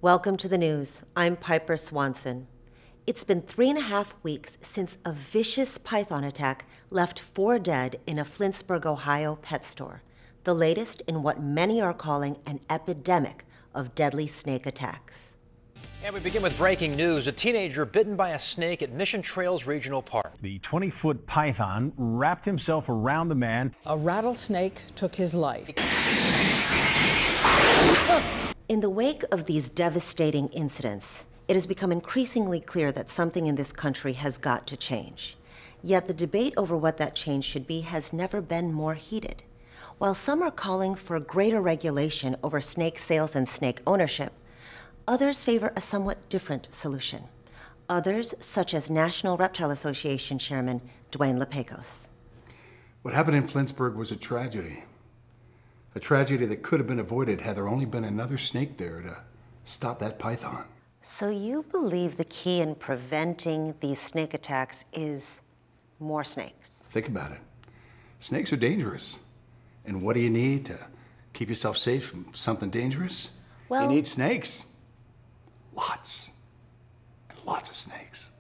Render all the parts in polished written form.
Welcome to the news. I'm Piper Swanson. It's been 3.5 weeks since a vicious python attack left 4 dead in a Flintsburg, Ohio pet store, the latest in what many are calling an epidemic of deadly snake attacks. And we begin with breaking news. A teenager bitten by a snake at Mission Trails Regional Park. The 20-foot python wrapped himself around the man. A rattlesnake took his life. In the wake of these devastating incidents, it has become increasingly clear that something in this country has got to change. Yet the debate over what that change should be has never been more heated. While some are calling for greater regulation over snake sales and snake ownership, others favor a somewhat different solution. Others, such as National Reptile Association Chairman Dwayne Lepecos. What happened in Flintsburg was a tragedy. A tragedy that could have been avoided had there only been another snake there to stop that python. So you believe the key in preventing these snake attacks is more snakes? Think about it. Snakes are dangerous. And what do you need to keep yourself safe from something dangerous? Well, you need snakes. Lots and lots of snakes.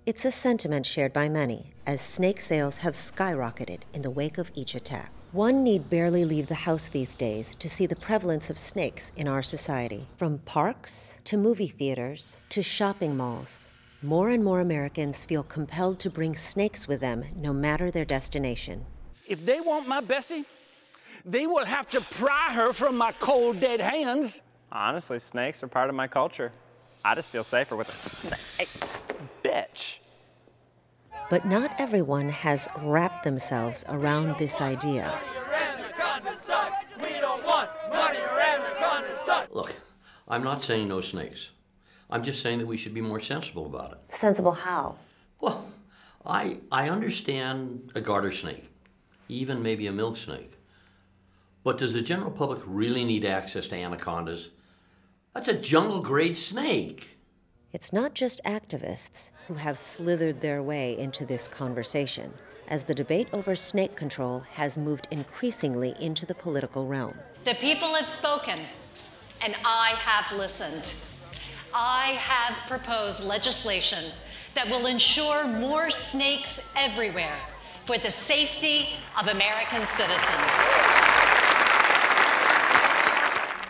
It's a sentiment shared by many, as snake sales have skyrocketed in the wake of each attack. One need barely leave the house these days to see the prevalence of snakes in our society. From parks to movie theaters to shopping malls, more and more Americans feel compelled to bring snakes with them no matter their destination. If they want my Bessie, they will have to pry her from my cold, dead hands. Honestly, snakes are part of my culture. I just feel safer with a snake bitch. But not everyone has wrapped themselves around this idea. Look, I'm not saying no snakes. I'm just saying that we should be more sensible about it. Sensible how? Well, I understand a garter snake, even maybe a milk snake. But does the general public really need access to anacondas? That's a jungle-grade snake. It's not just activists who have slithered their way into this conversation, as the debate over snake control has moved increasingly into the political realm. The people have spoken, and I have listened. I have proposed legislation that will ensure more snakes everywhere for the safety of American citizens.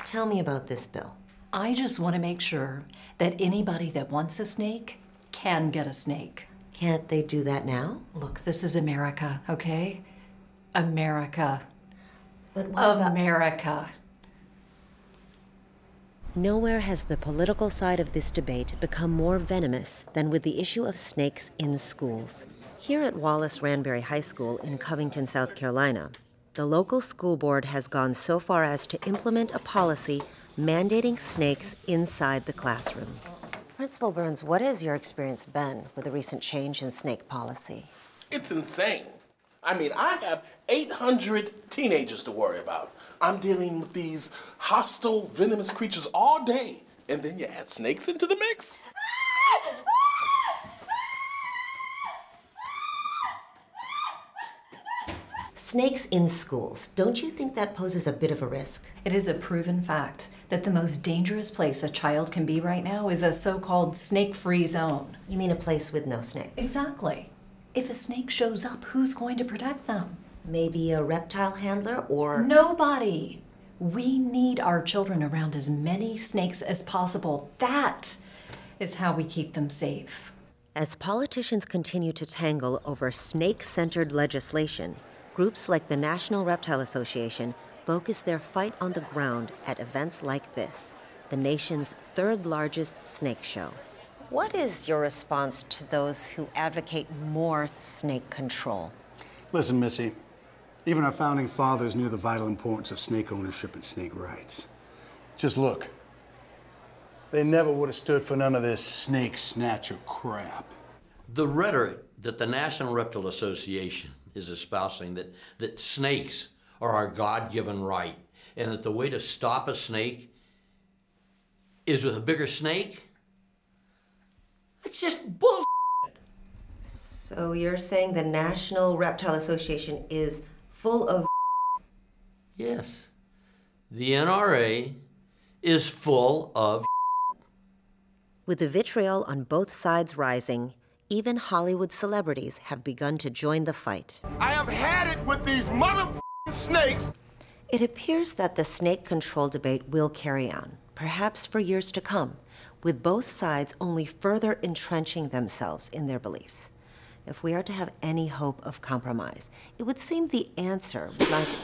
Tell me about this bill. I just want to make sure that anybody that wants a snake can get a snake. Can't they do that now? Look, this is America, okay? America. But what about America? Nowhere has the political side of this debate become more venomous than with the issue of snakes in schools. Here at Wallace Ranbury High School in Covington, South Carolina, the local school board has gone so far as to implement a policy mandating snakes inside the classroom. Principal Burns, what has your experience been with the recent change in snake policy? It's insane. I mean, I have 800 teenagers to worry about. I'm dealing with these hostile, venomous creatures all day, and then you add snakes into the mix? Snakes in schools, don't you think that poses a bit of a risk? It is a proven fact that the most dangerous place a child can be right now is a so-called snake-free zone. You mean a place with no snakes? Exactly. If a snake shows up, who's going to protect them? Maybe a reptile handler or... Nobody. We need our children around as many snakes as possible. That is how we keep them safe. As politicians continue to tangle over snake-centered legislation, groups like the National Reptile Association focus their fight on the ground at events like this, the nation's 3rd largest snake show. What is your response to those who advocate more snake control? Listen, Missy, even our founding fathers knew the vital importance of snake ownership and snake rights. Just look. They never would have stood for none of this snake snatcher crap. The rhetoric that the National Reptile Association is espousing, that snakes are our God-given right, and that the way to stop a snake is with a bigger snake, that's just bull. So you're saying the National Reptile Association is full of... Yes. The NRA is full of With the vitriol on both sides rising, even Hollywood celebrities have begun to join the fight. I have had it with these mother snakes. It appears that the snake control debate will carry on, perhaps for years to come, with both sides only further entrenching themselves in their beliefs. If we are to have any hope of compromise, it would seem the answer would lie to...